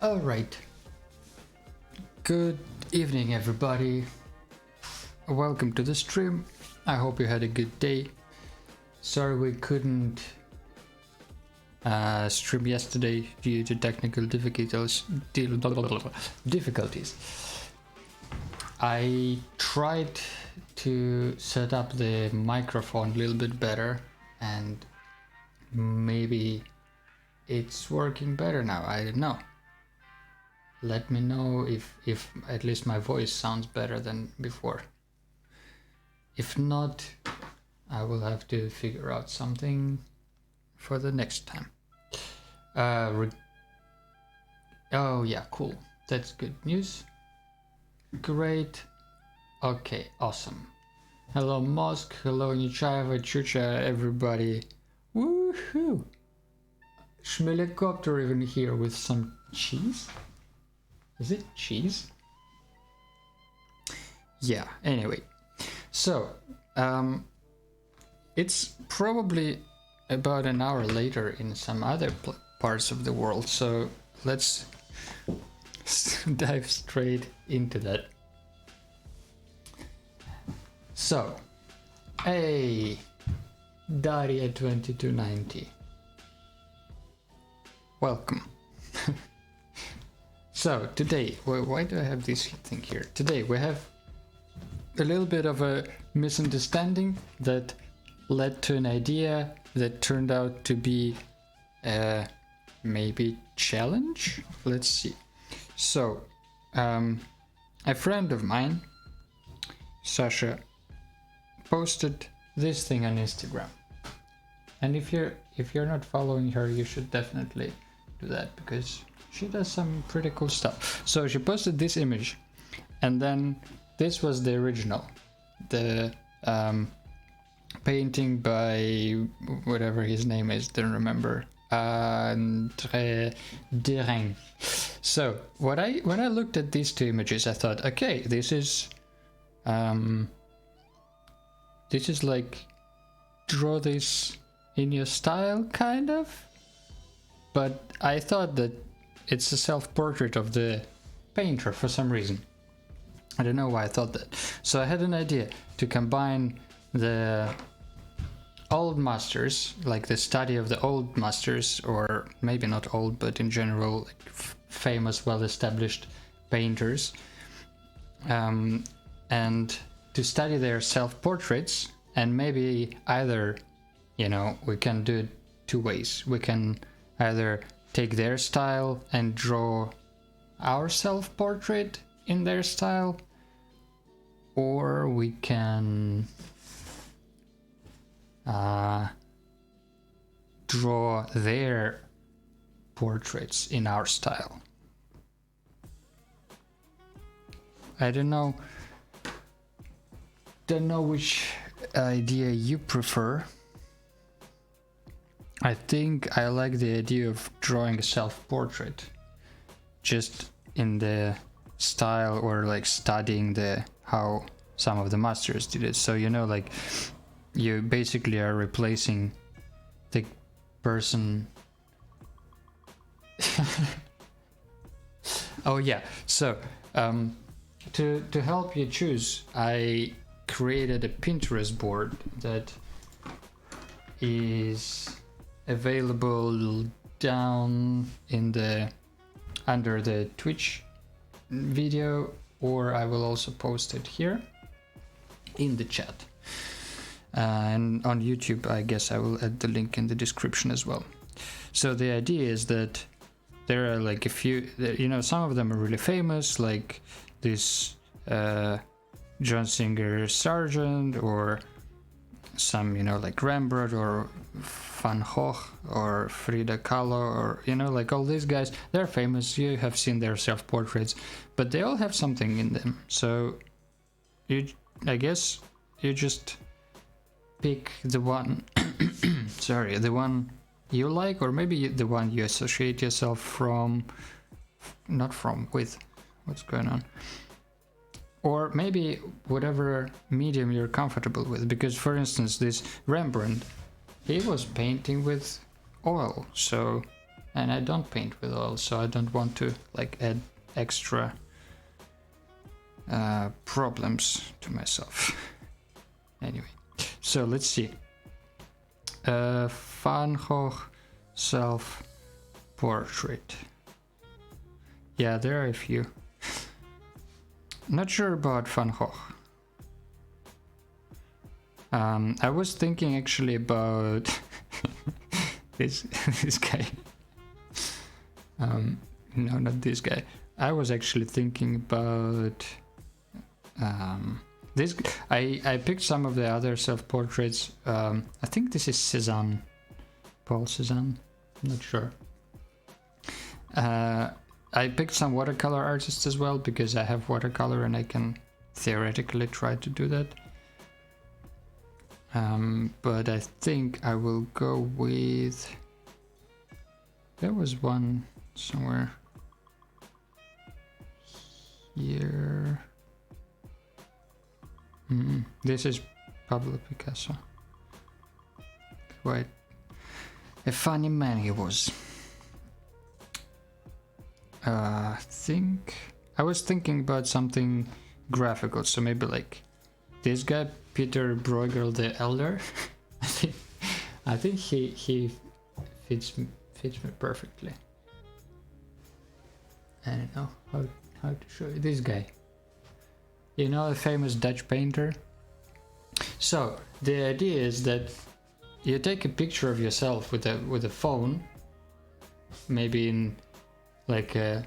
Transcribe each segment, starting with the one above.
Alright. Good evening, everybody. Welcome to the stream. I hope you had a good day. Sorry we couldn't stream yesterday due to technical difficulties. I tried to set up the microphone a little bit better and maybe it's working better now. I don't know. Let me know if at least my voice sounds better than before. If not, I will have to figure out something for the next time. Oh yeah, cool. That's good news. Great. Okay, awesome. Hello Mosk, hello Nichaiva, Chucha, everybody. Woohoo! Schmelikopter even here with some cheese? Is it cheese? Yeah, anyway. So, it's probably about an hour later in some other parts of the world, so let's dive straight into that. So, hey, Daria2290. Welcome. So today, why do I have this thing here? Today we have a little bit of a misunderstanding that led to an idea that turned out to be a maybe challenge. Let's see. So a friend of mine, Sasha, posted this thing on Instagram, and if you're not following her, you should definitely do that because she does some pretty cool stuff. So she posted this image, and then this was the original, the painting by whatever his name is, don't remember, André Derain. So when I looked at these two images, I thought, okay, this is like draw this in your style, kind of. But I thought that it's a self-portrait of the painter for some reason. I don't know why I thought that. So I had an idea to combine the old masters, like the study of the old masters, or maybe not old, but in general like famous, well-established painters, and to study their self-portraits, and maybe either, you know, we can do it two ways. We can either take their style and draw our self-portrait in their style, or we can draw their portraits in our style. I don't know which idea you prefer. I think I like the idea of drawing a self-portrait just in the style, or like studying how some of the masters did it. So, you know, like you basically are replacing the person. Oh yeah, so to help you choose, I created a Pinterest board that is available down in the under the Twitch video, or I will also post it here in the chat, and on YouTube I guess I will add the link in the description as well. So the idea is that there are like a few, you know, some of them are really famous, like this John Singer Sargent, or some, you know, like Rembrandt or Van Gogh or Frida Kahlo, or, you know, like all these guys. They're famous, you have seen their self-portraits, but they all have something in them. So I guess you just pick the one sorry, the one you like, or maybe the one you associate yourself with. What's going on? Or maybe whatever medium you're comfortable with, because for instance this Rembrandt, he was painting with oil, so and I don't paint with oil, so I don't want to like add extra problems to myself. Anyway, so let's see. Van Gogh self-portrait. Yeah, there are a few. Not sure about Van Gogh. I was thinking actually about this guy. No, not this guy. I was actually thinking about this. I picked some of the other self-portraits. I think this is Cézanne, Paul Cézanne. I'm not sure. I picked some watercolor artists as well because I have watercolor and I can theoretically try to do that. But I think I will go with... There was one somewhere here. This is Pablo Picasso. Quite a funny man he was. I was thinking about something graphical, so maybe like this guy, Peter Bruegel the Elder. I think he fits me perfectly. I don't know how to show you this guy. You know, the famous Dutch painter. So the idea is that you take a picture of yourself with a phone, maybe in like a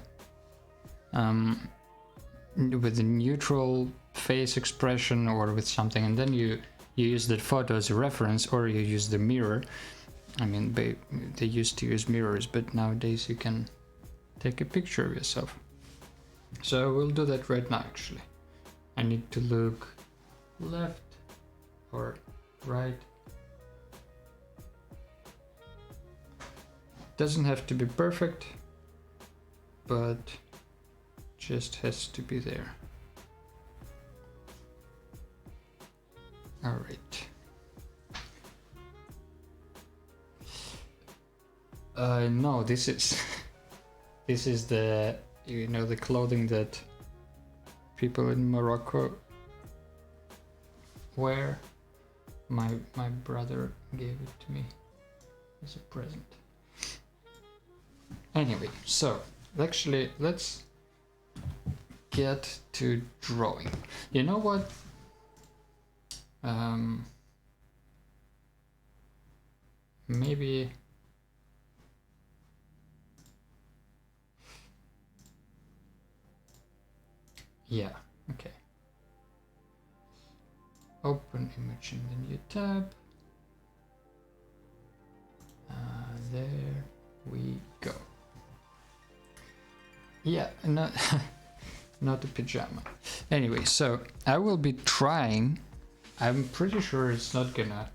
with a neutral face expression or with something, and then you use that photo as a reference, or you use the mirror. I mean, they used to use mirrors, but nowadays you can take a picture of yourself. So we'll do that right now. Actually, I need to look left or right. Doesn't have to be perfect, but just has to be there. All right. No, this is the, you know, the clothing that people in Morocco wear. My brother gave it to me as a present. Anyway, so actually let's get to drawing. You know what? Maybe yeah, okay. Open image in the new tab. There we go. Yeah, not not a pajama. Anyway, so I will be trying. I'm pretty sure it's not gonna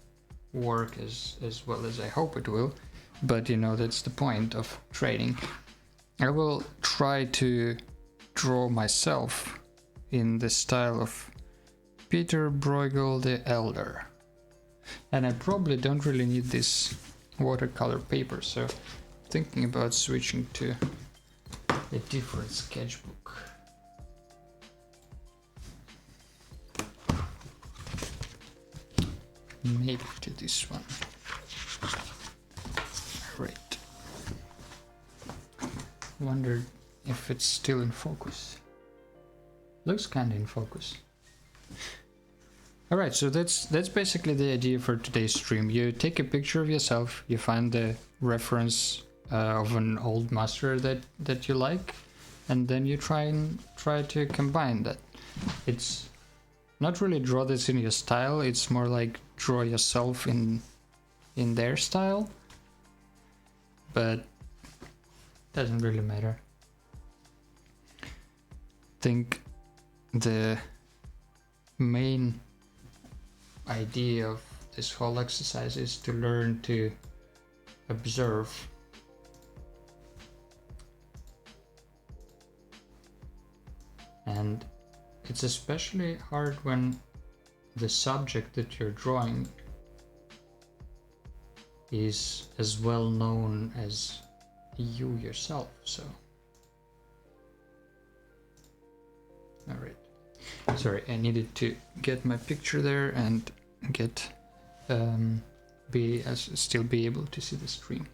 work as well as I hope it will, but you know, that's the point of trading. I will try to draw myself in the style of Peter Bruegel the Elder, and I probably don't really need this watercolor paper, so I'm thinking about switching to a different sketchbook. Maybe to this one. Right. Wonder if it's still in focus. Looks kinda in focus. Alright, so that's basically the idea for today's stream. You take a picture of yourself, you find the reference of an old master that you like, and then you try to combine that. It's not really draw this in your style, it's more like draw yourself in their style, but doesn't really matter. I think the main idea of this whole exercise is to learn to observe. And it's especially hard when the subject that you're drawing is as well known as you yourself, so. Alright. Sorry, I needed to get my picture there and get still be able to see the stream.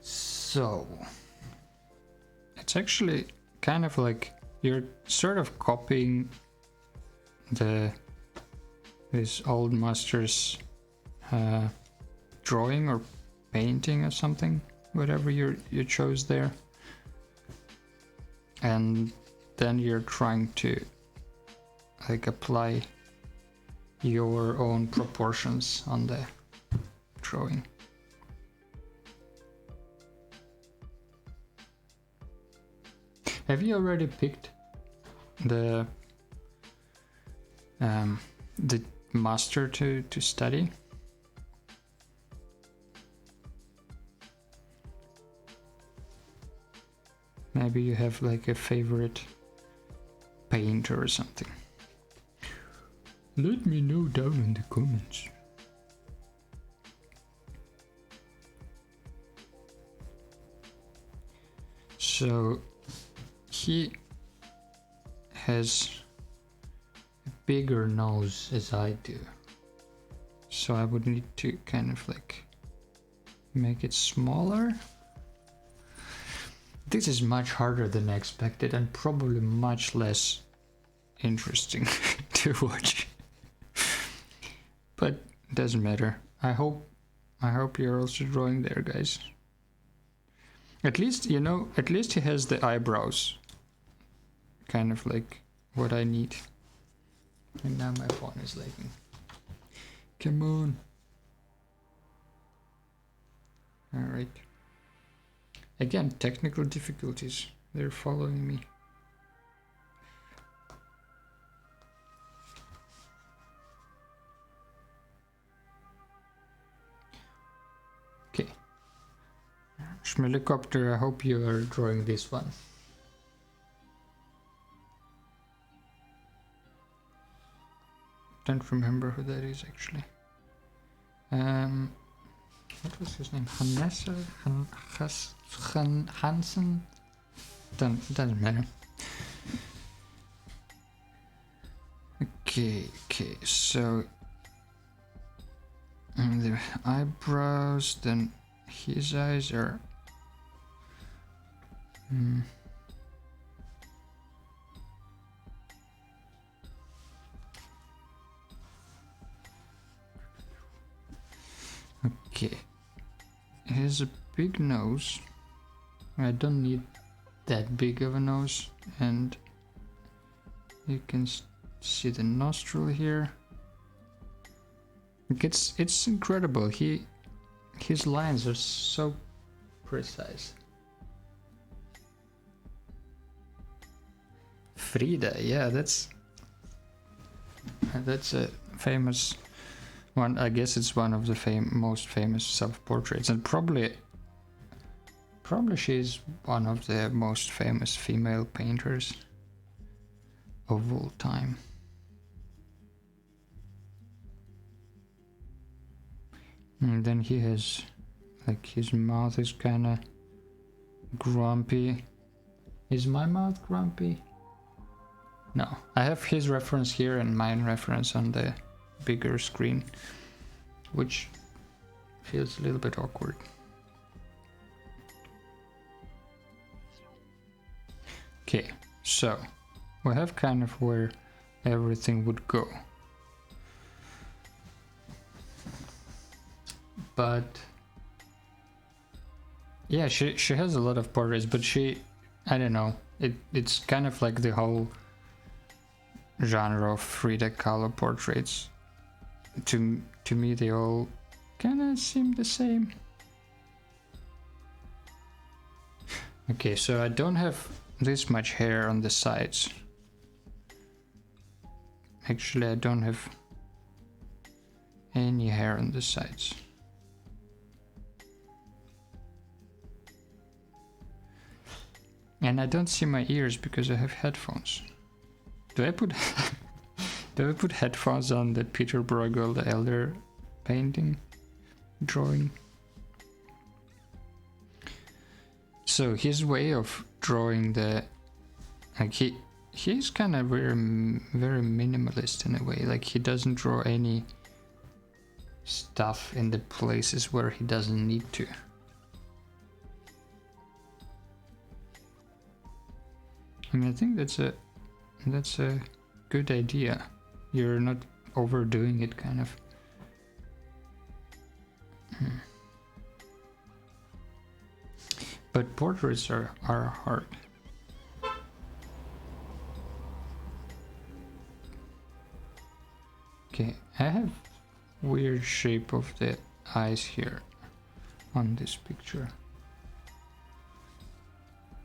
So it's actually kind of like you're sort of copying this old master's drawing or painting or something, whatever you chose there, and then you're trying to like apply your own proportions on the drawing. Have you already picked the master to study? Maybe you have like a favorite painter or something. Let me know down in the comments. So he has a bigger nose as I do, so I would need to kind of like make it smaller. This is much harder than I expected and probably much less interesting to watch. But it doesn't matter. I hope you're also drawing there, guys. At least, you know, at least he has the eyebrows. Kind of like what I need. And now my phone is lagging. Come on. Alright. Again, technical difficulties. They're following me. Okay. Schmelicopter, I hope you are drawing this one. Don't remember who that is actually. What was his name? Hansen? Doesn't matter. Okay, so the eyebrows, then his eyes are okay. He has a big nose. I don't need that big of a nose, and you can see the nostril here. It's incredible. His lines are so precise. Frida, yeah, that's a famous one. I guess it's one of the most famous self-portraits, and probably she's one of the most famous female painters of all time. And then he has, like, his mouth is kind of grumpy. Is my mouth grumpy? No, I have his reference here and mine reference on the bigger screen, which feels a little bit awkward. Okay, so we have kind of where everything would go. But yeah, she has a lot of portraits, but I don't know, it's kind of like the whole genre of Frida Kahlo portraits. To me, they all kind of seem the same. Okay, so I don't have this much hair on the sides. Actually, I don't have any hair on the sides. And I don't see my ears because I have headphones. Do I put headphones on the Peter Bruegel the Elder painting drawing? So his way of drawing the, like he's kind of very minimalist in a way. Like he doesn't draw any stuff in the places where he doesn't need to. I mean, I think that's a good idea. You're not overdoing it, kind of. But portraits are hard. Okay, I have weird shape of the eyes here on this picture.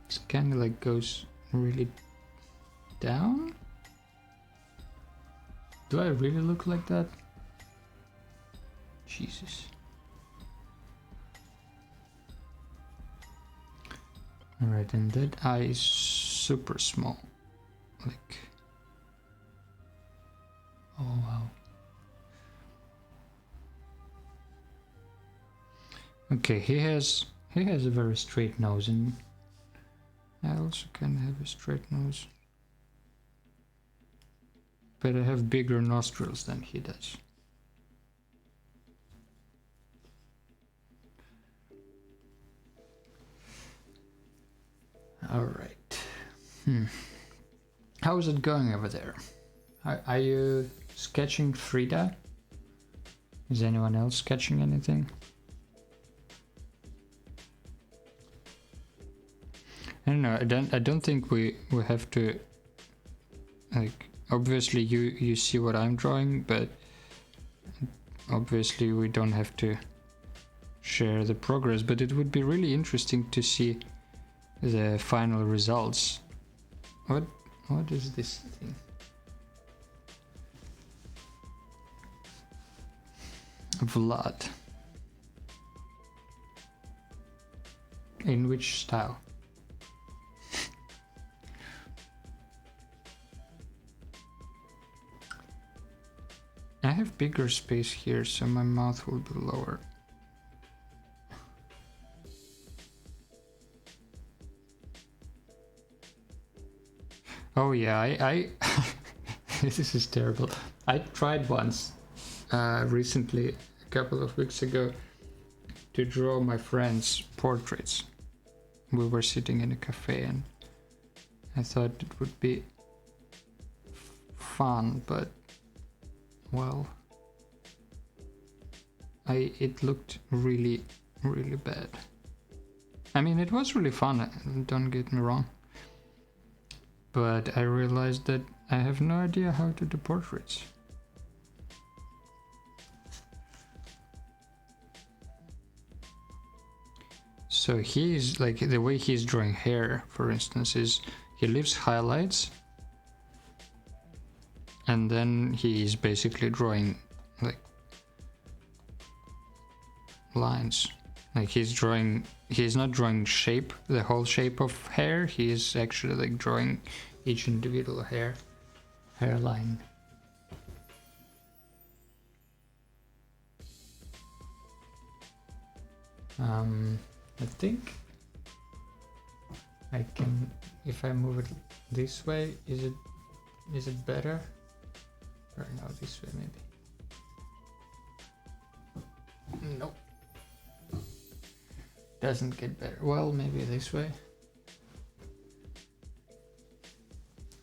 It's kind of like goes really down. Do I really look like that? Jesus. Alright, and that eye is super small. Like, oh wow. Okay, he has a very straight nose, and I also can have a straight nose. But I have bigger nostrils than he does. Alright. How is it going over there? Are you sketching Frida? Is anyone else sketching anything? I don't know. I don't think we have to, like, obviously you see what I'm drawing, but obviously we don't have to share the progress. But it would be really interesting to see the final results. What is this thing? Vlad. In which style? I have bigger space here, so my mouth will be lower. Oh yeah, I this is terrible. I tried once, recently, a couple of weeks ago, to draw my friends' portraits. We were sitting in a cafe and I thought it would be fun, but well, it looked really bad. I mean, it was really fun, don't get me wrong, but I realized that I have no idea how to do portraits. So he's like, the way he's drawing hair, for instance, is he leaves highlights and then he's basically drawing like lines. Like he's not drawing shape, the whole shape of hair, he is actually like drawing each individual hairline. I think I can, if I move it this way, is it better? Or no, this way maybe. Nope. Doesn't get better. Well, maybe this way.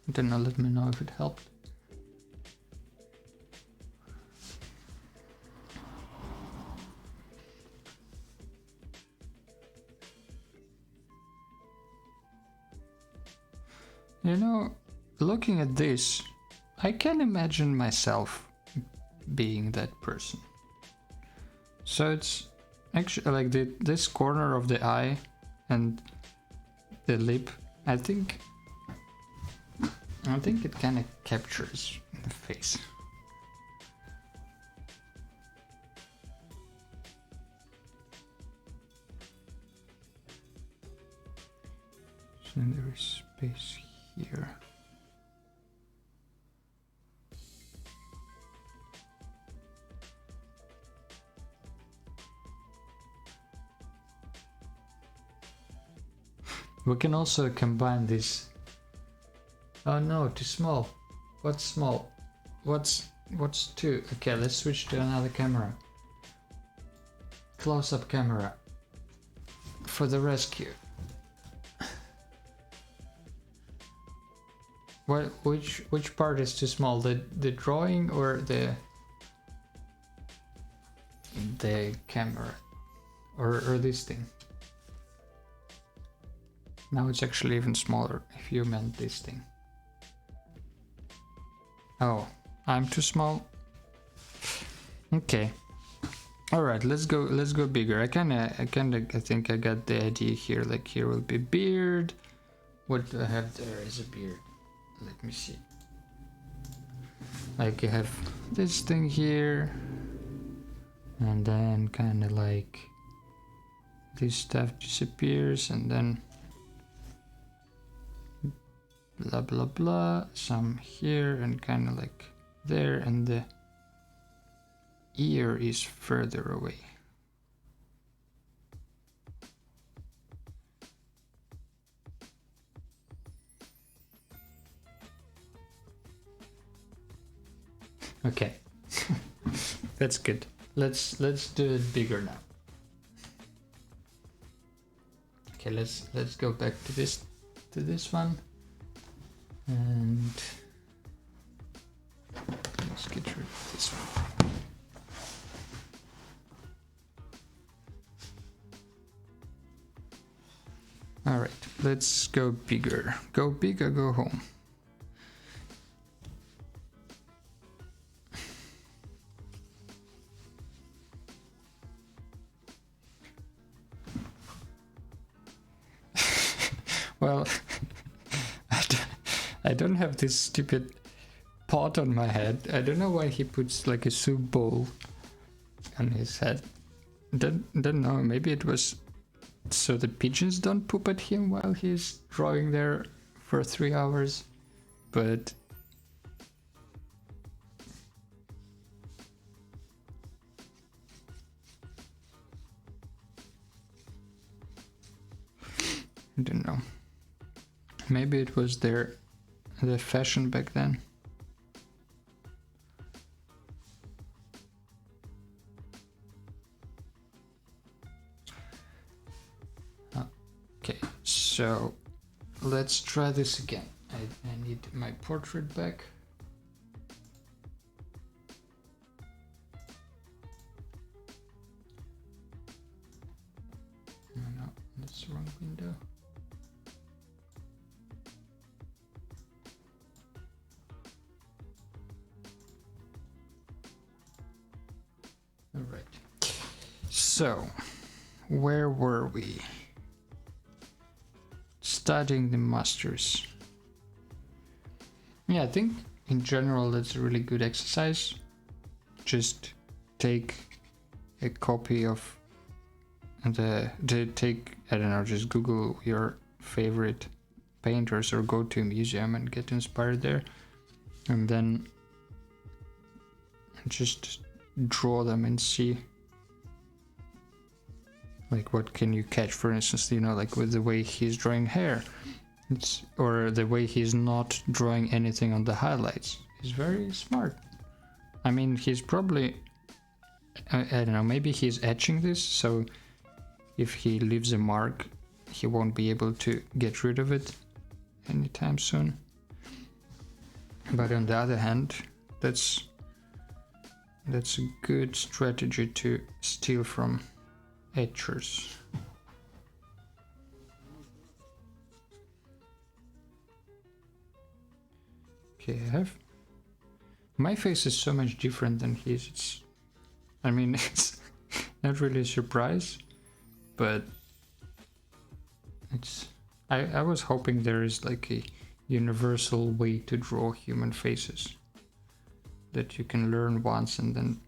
I don't know, let me know if it helped. You know, looking at this, I can imagine myself being that person. So it's actually like this corner of the eye and the lip, I think it kind of captures the face. So then there is space here. We can also combine this. Oh no, too small. What's small? What's too? Okay, let's switch to another camera. Close-up camera for the rescue. Which part is too small? The drawing or the camera or this thing? Now it's actually even smaller if you meant this thing. Oh, I'm too small. Okay. All right, let's go bigger. I think I got the idea here. Like here will be beard. What do I have there as a beard? Let me see. Like I have this thing here, and then kind of like this stuff disappears, and then blah blah blah, some here and kind of like there, and the ear is further away. Okay. That's good. Let's do it bigger now. Okay, let's go back to this one, and let's get rid of this one. All right, let's go bigger. Go big or go home. Well, I don't have this stupid pot on my head. I don't know why he puts like a soup bowl on his head. Don't know, maybe it was so the pigeons don't poop at him while he's drawing there for 3 hours, but I don't know. Maybe it was the fashion back then. Okay, so let's try this again. I need my portrait back. No, that's the wrong window. All right. So, where were we? Studying the masters. Yeah, I think in general that's a really good exercise. Just take a copy of I don't know, just Google your favorite painters or go to a museum and get inspired there, and then just draw them and see like what can you catch. For instance, you know, like with the way he's drawing hair, or the way he's not drawing anything on the highlights. He's very smart. I mean, he's probably I don't know, maybe he's etching this, so if he leaves a mark he won't be able to get rid of it anytime soon. But on the other hand, that's a good strategy to steal from etchers. Okay, my face is so much different than his. I mean, it's not really a surprise, but I was hoping there is like a universal way to draw human faces that you can learn once and then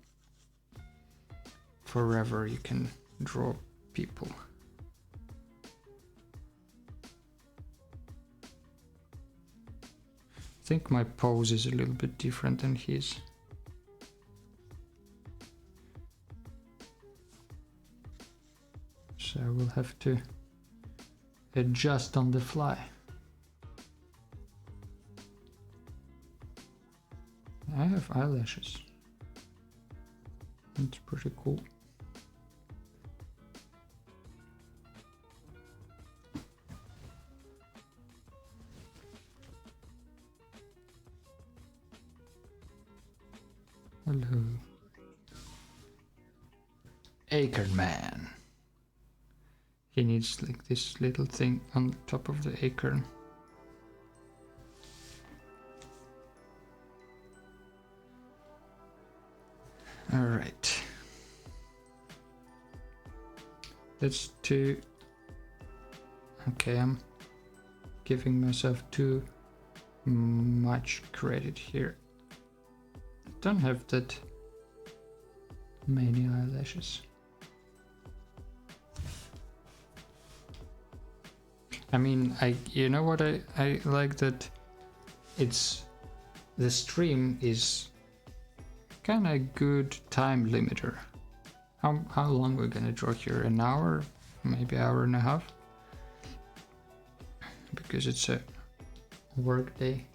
forever you can draw people. I think my pose is a little bit different than his. So I will have to adjust on the fly. I have eyelashes. It's pretty cool. Hello. Acorn. He needs like this little thing on top of the acorn. Alright. Let's do... Okay, I'm giving myself too much credit here. Don't have that many eyelashes. I mean, you know what I like, that it's the stream is kind of good time limiter. How long we're gonna draw here? An hour, maybe hour and a half, because it's a work day.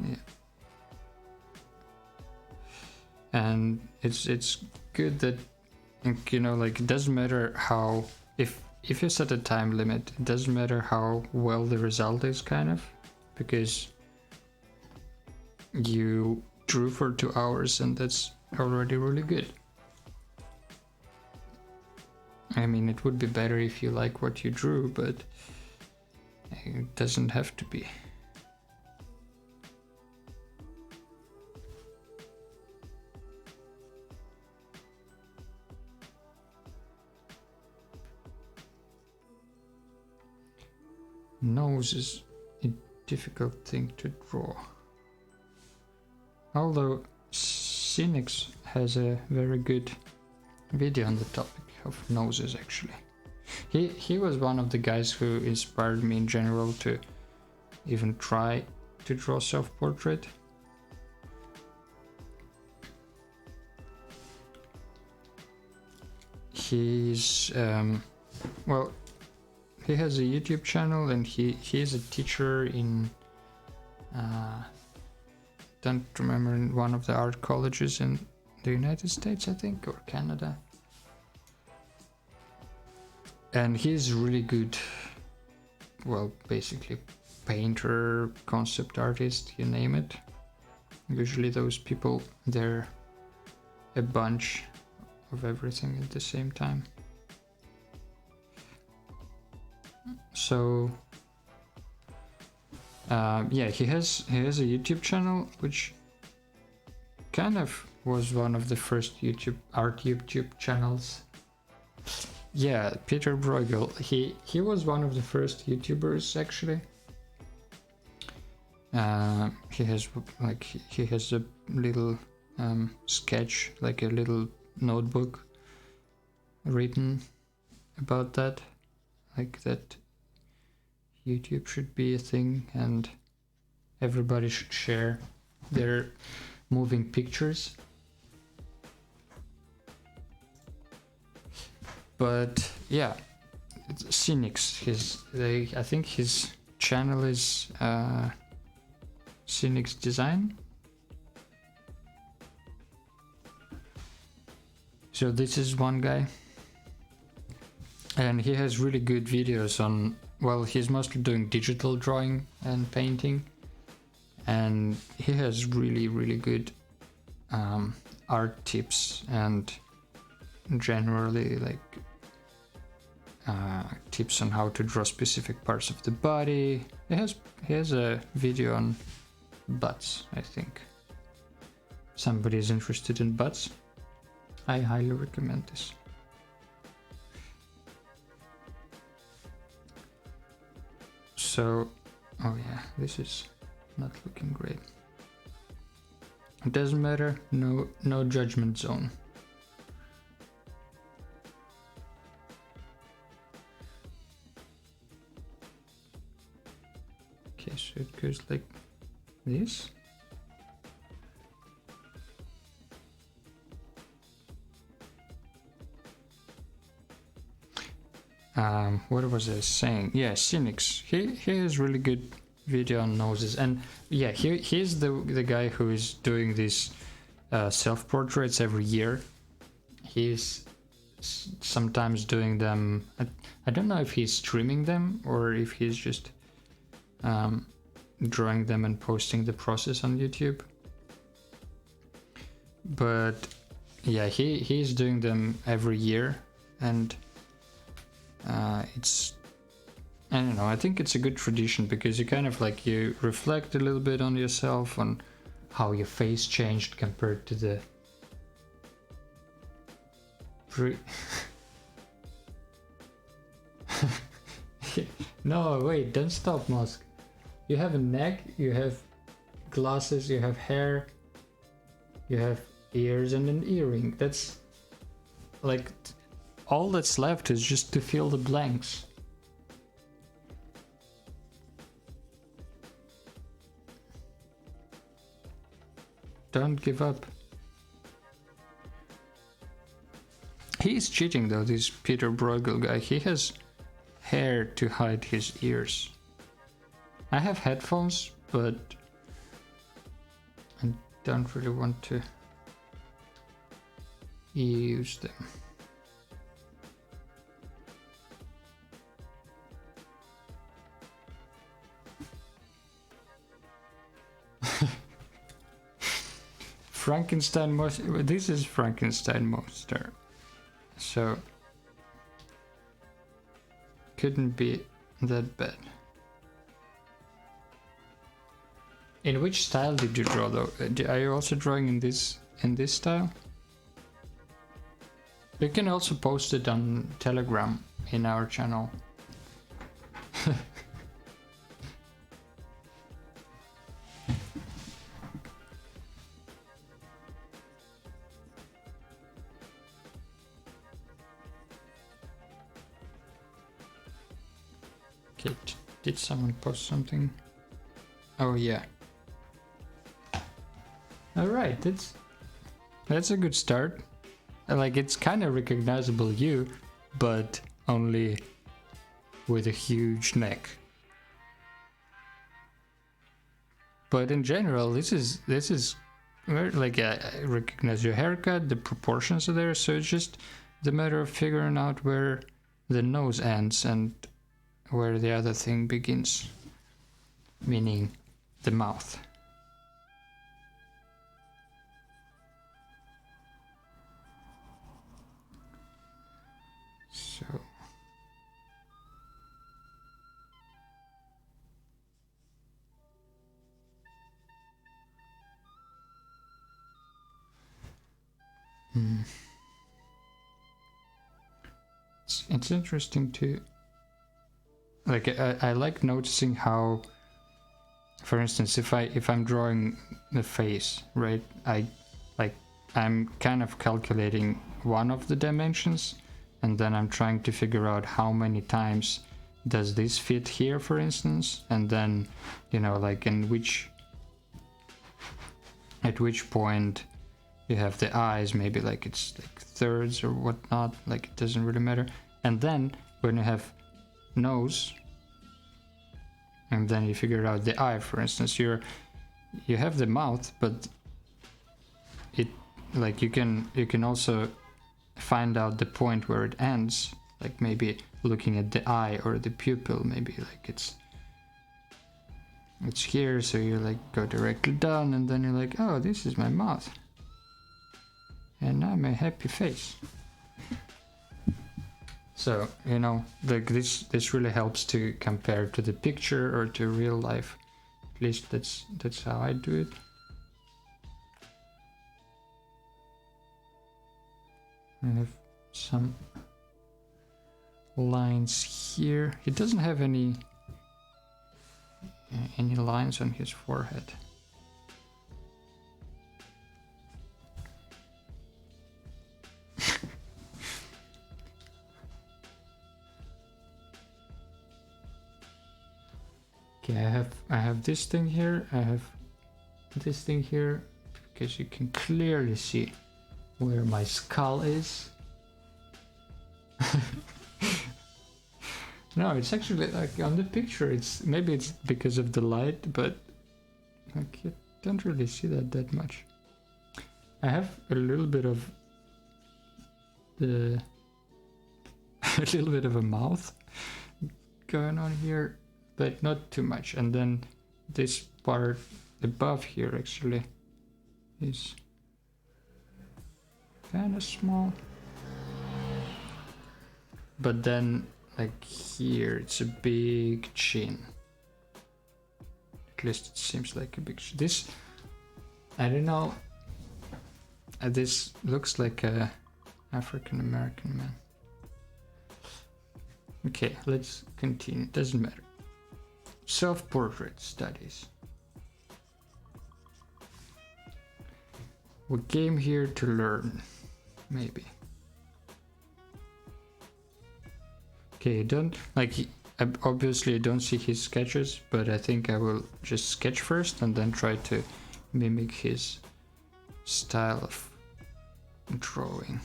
Yeah, and it's good that, you know, like, it doesn't matter how, if you set a time limit, it doesn't matter how well the result is, kind of, because you drew for 2 hours and that's already really good. I mean, it would be better if you like what you drew, but it doesn't have to be. Nose is a difficult thing to draw. Although Cynics has a very good video on the topic of noses, actually. He was one of the guys who inspired me in general to even try to draw self-portrait. He's well, he has a YouTube channel, and he is a teacher in don't remember, in one of the art colleges in the United States, I think, or Canada. And he's really good, well, basically painter, concept artist, you name it. Usually those people, they're a bunch of everything at the same time. So yeah, he has a YouTube channel, which kind of was one of the first YouTube channels. Yeah, Peter Bruegel. He was one of the first YouTubers, actually. He has a little sketch, like a little notebook written about that, like that YouTube should be a thing and everybody should share their moving pictures. But yeah, Cynics, I think his channel is Cynics Design. So this is one guy, and he has really good videos on, well, he's mostly doing digital drawing and painting, and he has really good art tips, and generally like tips on how to draw specific parts of the body. He has a video on butts, I think. Somebody is interested in butts, I highly recommend this. So, oh yeah, this is not looking great. It doesn't matter, no judgment zone. Okay, so it goes like this. what was I saying? Yeah, Cynics. He has really good video on noses, and yeah, he's the guy who is doing these self-portraits every year. He's sometimes doing them. I don't know if he's streaming them or if he's just drawing them and posting the process on YouTube. But yeah, he's doing them every year, and it's, I don't know, I think it's a good tradition because you kind of like, you reflect a little bit on yourself, on how your face changed compared to the No, wait, don't stop, Musk. You have a neck, you have glasses, you have hair, you have ears and an earring. That's like, all that's left is just to fill the blanks. Don't give up. He's cheating though, this Peter Bruegel guy. He has hair to hide his ears. I have headphones, but I don't really want to use them. Frankenstein monster. This is Frankenstein monster, so couldn't be that bad. In which style did you draw though? Are you also drawing in this style? You can also post it on Telegram in our channel. Okay, did someone post something? Oh yeah. Alright, that's a good start. Like, it's kind of recognizable you, but only with a huge neck. But in general, this is very, like, I recognize your haircut, the proportions are there, so it's just the matter of figuring out where the nose ends and where the other thing begins, meaning the mouth. So it's interesting to, like, I like noticing how, for instance, if I'm drawing the face, right, I'm kind of calculating one of the dimensions, and then I'm trying to figure out how many times does this fit here, for instance, and then, you know, like, at which point you have the eyes, maybe like it's like thirds or whatnot, like it doesn't really matter. And then when you have nose, and then you figure out the eye, for instance, you have the mouth, but it, like, you can also find out the point where it ends, like maybe looking at the eye or the pupil, maybe like it's here, so you like go directly down, and then you're like, oh, this is my mouth, and now my happy face. So, you know, like this really helps to compare to the picture or to real life. At least that's how I do it. I have some lines here. He doesn't have any lines on his forehead. Okay, I have this thing here, I have this thing here, because you can clearly see where my skull is. No, it's actually like on the picture. Maybe it's because of the light, but like you don't really see that much. I have a little bit of a little bit of a mouth going on here, but not too much. And then this part above here actually is kind of small, but then like here it's a big chin. At least it seems like a big chin. This, I don't know, this looks like a African American man. Okay, let's continue. Doesn't matter. Self-portrait studies. We came here to learn, maybe. Okay, obviously I don't see his sketches, but I think I will just sketch first and then try to mimic his style of drawing.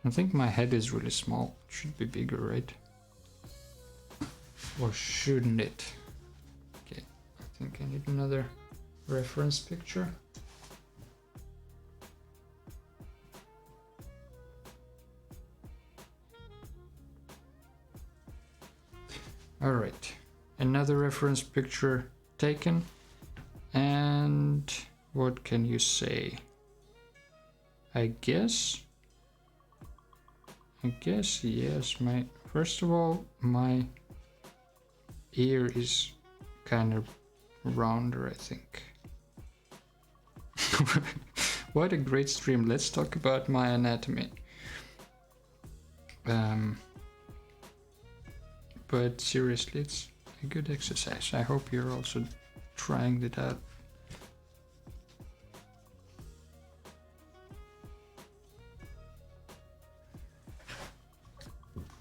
I think my head is really small. It should be bigger, right? Or shouldn't it? Okay, I think I need another reference picture. All right, another reference picture taken. And what can you say? I guess yes. First of all, my ear is kind of rounder, I think. What a great stream. Let's talk about my anatomy. But seriously, it's a good exercise. I hope you're also trying it out.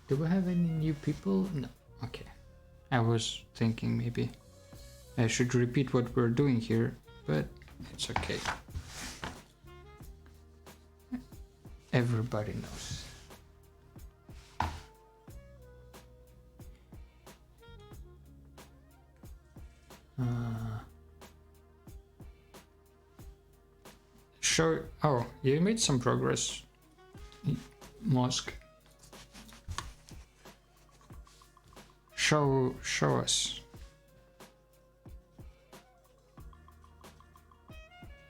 Do we have any new people? No. Okay. I was thinking maybe I should repeat what we're doing here, but it's okay. Everybody knows. Oh, you made some progress, Mosque. Show us.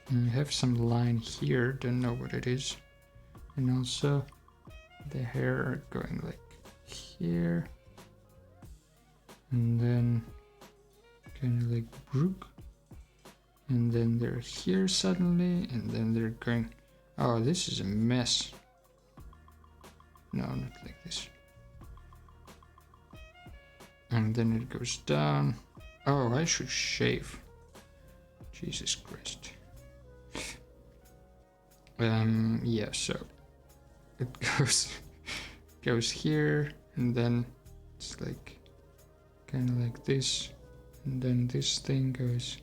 And we have some line here, don't know what it is. And also the hair going like here. And then kind of like Brook. And then they're here suddenly, and then they're going... Oh, this is a mess. No, not like this. And then it goes down. Oh, I should shave. Jesus Christ. Yeah, so it goes here, and then it's like kind of like this, and then this thing goes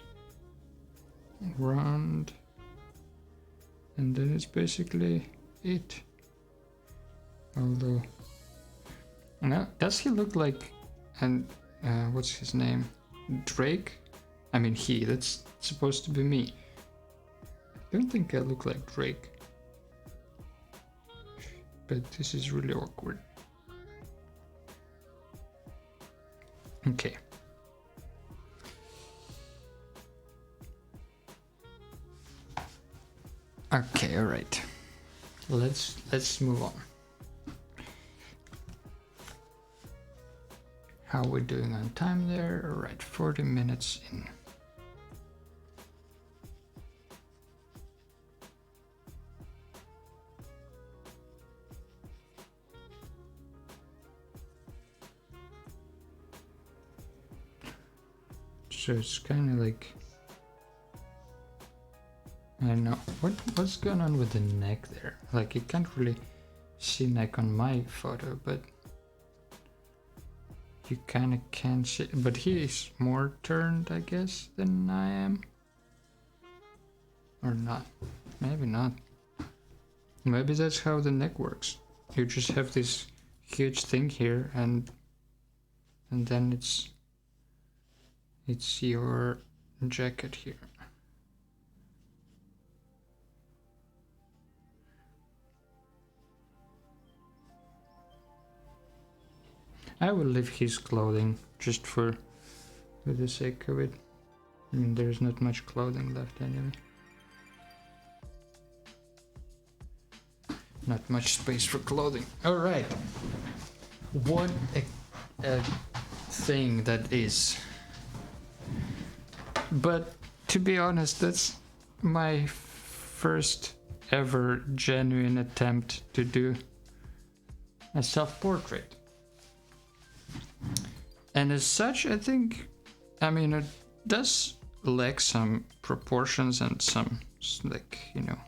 round, and then it's basically it. Although, now does he look like, and what's his name, Drake? I mean, that's supposed to be me. I don't think I look like Drake, but this is really awkward. Okay. Okay, all right. Let's move on. How are we doing on time there? All right, 40 minutes in. So it's kind of like, I don't know what's going on with the neck there. Like, you can't really see neck on my photo, but you kind of can see. But he is more turned, I guess, than I am, or not. Maybe not. Maybe that's how the neck works. You just have this huge thing here, and then it's your jacket here. I will leave his clothing just for the sake of it. I mean, there's not much clothing left anyway. Not much space for clothing. Alright. What a thing that is. But to be honest, that's my first ever genuine attempt to do a self-portrait. And as such, I think, I mean, it does lack some proportions and some, like, you know,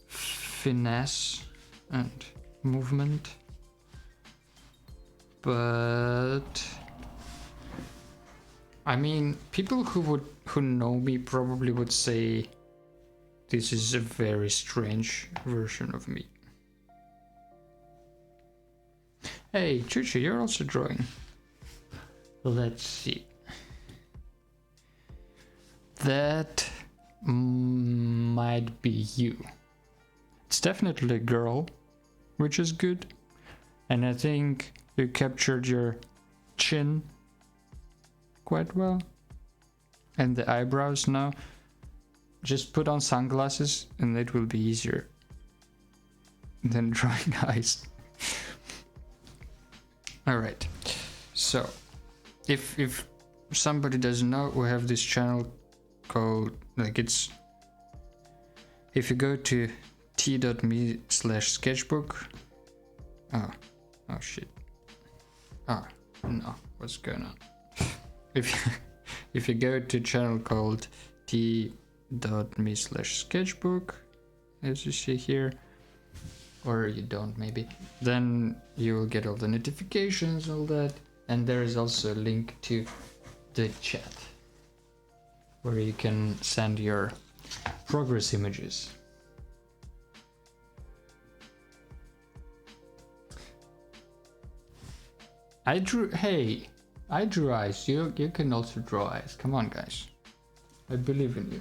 finesse and movement. But I mean, people who know me probably would say this is a very strange version of me. Hey, Chuchu, you're also drawing. Let's see. That might be you. It's definitely a girl, which is good. And I think you captured your chin quite well. And the eyebrows now. Just put on sunglasses and it will be easier than drawing eyes. Alright, so if somebody doesn't know, we have this channel called, like, it's, if you go to t.me/sketchbook, oh shit, no, what's going on? If you go to channel called t.me/sketchbook, as you see here, or you don't maybe, then you will get all the notifications, all that, and there is also a link to the chat where you can send your progress images. I drew eyes. You can also draw eyes. Come on, guys, I believe in you.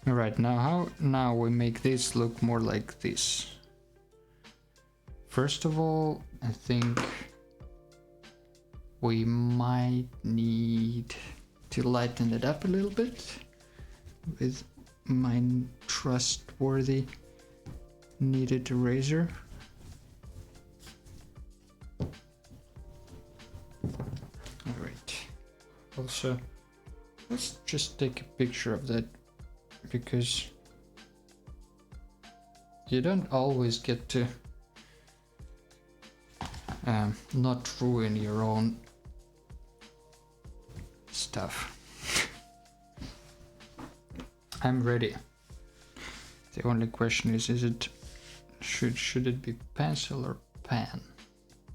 Alright, now we make this look more like this. First of all, I think we might need to lighten it up a little bit with my trustworthy kneaded eraser. Alright, also let's just take a picture of that, because you don't always get to not ruin your own stuff. I'm ready. The only question is it should it be pencil or pen?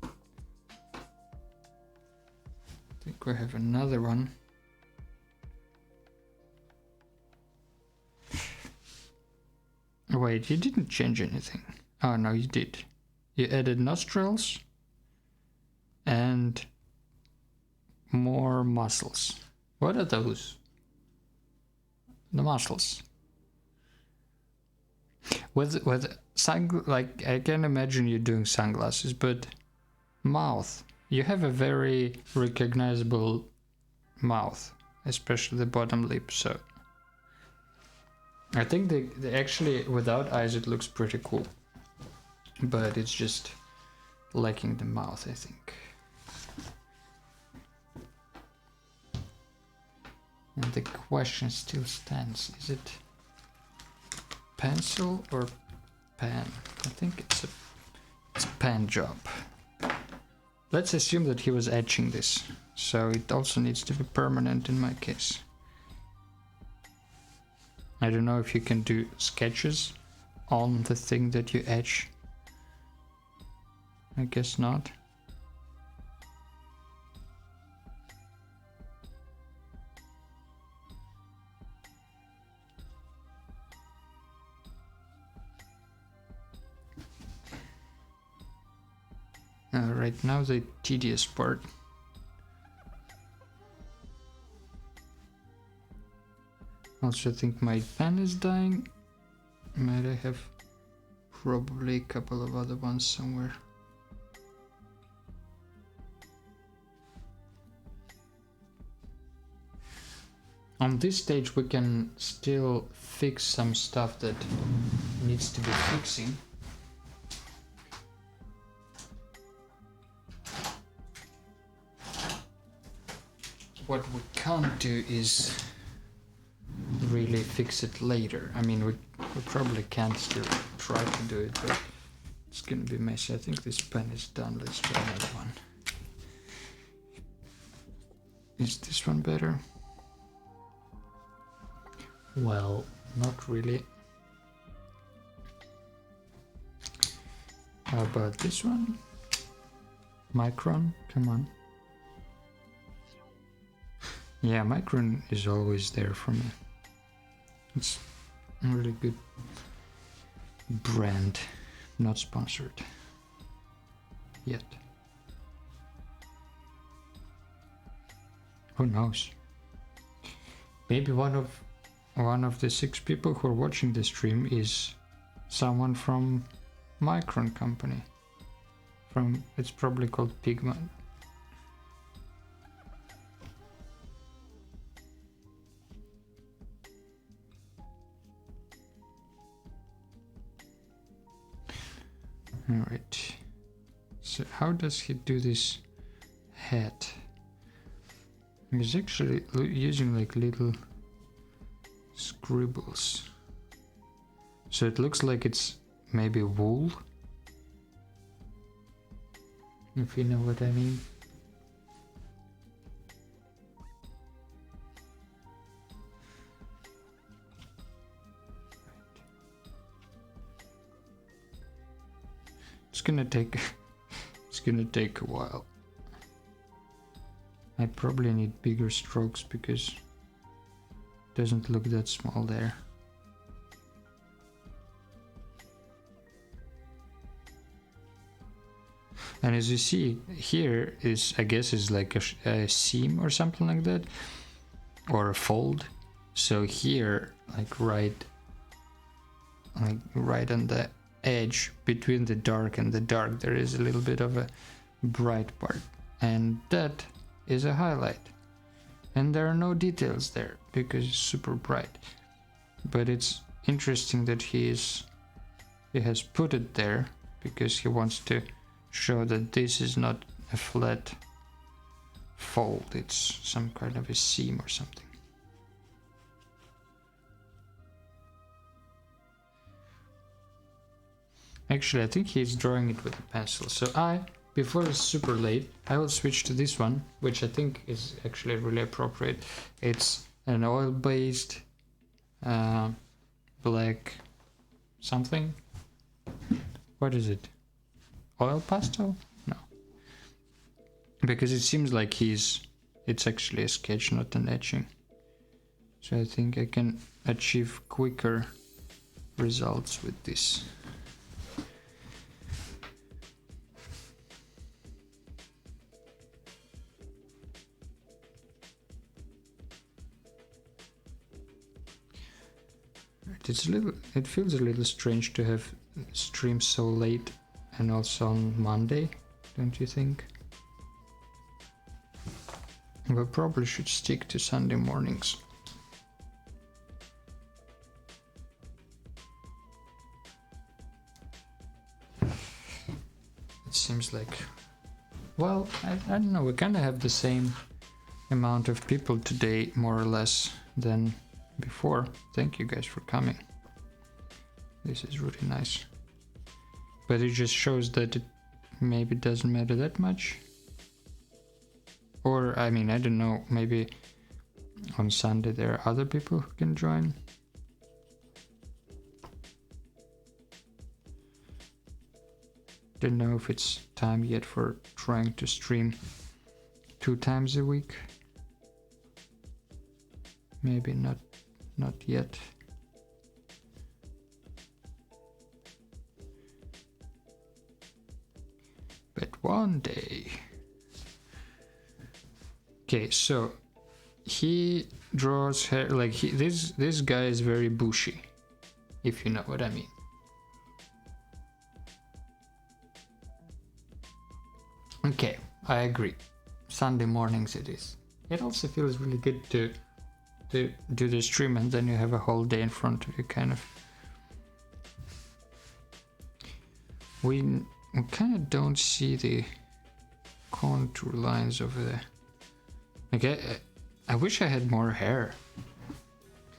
I think we have another one. Wait, you didn't change anything. Oh no, you did. You added nostrils and more muscles. What are those? The muscles. With like, I can imagine you doing sunglasses, but mouth. You have a very recognizable mouth, especially the bottom lip, so I think they actually, without eyes, it looks pretty cool. But it's just lacking the mouth, I think. And the question still stands. Is it pencil or pen? I think it's a pen job. Let's assume that he was etching this. So it also needs to be permanent in my case. I don't know if you can do sketches on the thing that you etch. I guess not. Right now the tedious part. Also think my pen is dying. Might I have probably a couple of other ones somewhere. On this stage we can still fix some stuff that needs to be fixing. What we can't do is really fix it later. I mean, we probably can't still try to do it, but it's gonna be messy. I think this pen is done. Let's try another one. Is this one better? Well, not really. How about this one? Micron, come on. Yeah, Micron is always there for me. It's a really good brand, not sponsored yet. Who knows? Maybe one of the 6 people who are watching the stream is someone from Micron company. It's probably called Pigment. Alright, so how does he do this hat? He's actually using like little scribbles. So it looks like it's maybe wool, if you know what I mean. It's gonna take a while. I probably need bigger strokes because it doesn't look that small there. And as you see here is, I guess, is like a seam or something like that, or a fold. So here, like right on the edge between the dark and the dark, there is a little bit of a bright part, and that is a highlight. And there are no details there because it's super bright. But it's interesting that he has put it there because he wants to show that this is not a flat fold, it's some kind of a seam or something. Actually, I think he's drawing it with a pencil. So before it's super late, I will switch to this one, which I think is actually really appropriate. It's an oil-based black something. What is it? Oil pastel? No. Because it seems like it's actually a sketch, not an etching. So I think I can achieve quicker results with this. It feels a little strange to have streams so late and also on Monday, don't you think? We probably should stick to Sunday mornings. It seems like, well, I don't know, we kind of have the same amount of people today, more or less, than before. Thank you guys for coming. This is really nice. But it just shows that it maybe doesn't matter that much. Or, I mean, I don't know, maybe on Sunday there are other people who can join. Don't know if it's time yet for trying to stream 2 times a week. Maybe not yet. But one day. Okay, so he draws hair like this guy is very bushy, if you know what I mean. Okay, I agree. Sunday mornings it is. It also feels really good to do the stream, and then you have a whole day in front of you, kind of. We kind of don't see the contour lines over there. Okay, I wish I had more hair.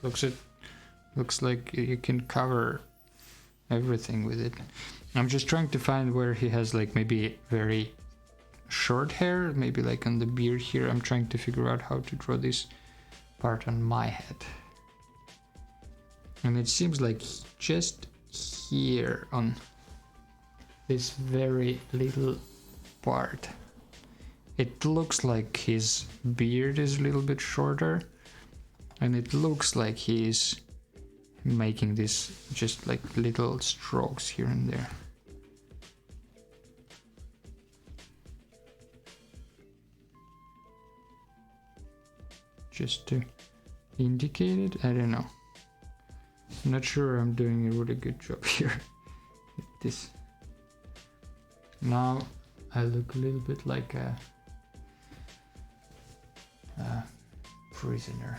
Looks like you can cover everything with it. I'm just trying to find where he has like maybe very short hair, maybe like on the beard here. I'm trying to figure out how to draw this part on my head. And it seems like just here on this very little part, it looks like his beard is a little bit shorter, and it looks like he's making this just like little strokes here and there. Just to indicate it, I don't know. I'm not sure I'm doing a really good job here with this. Now I look a little bit like a prisoner.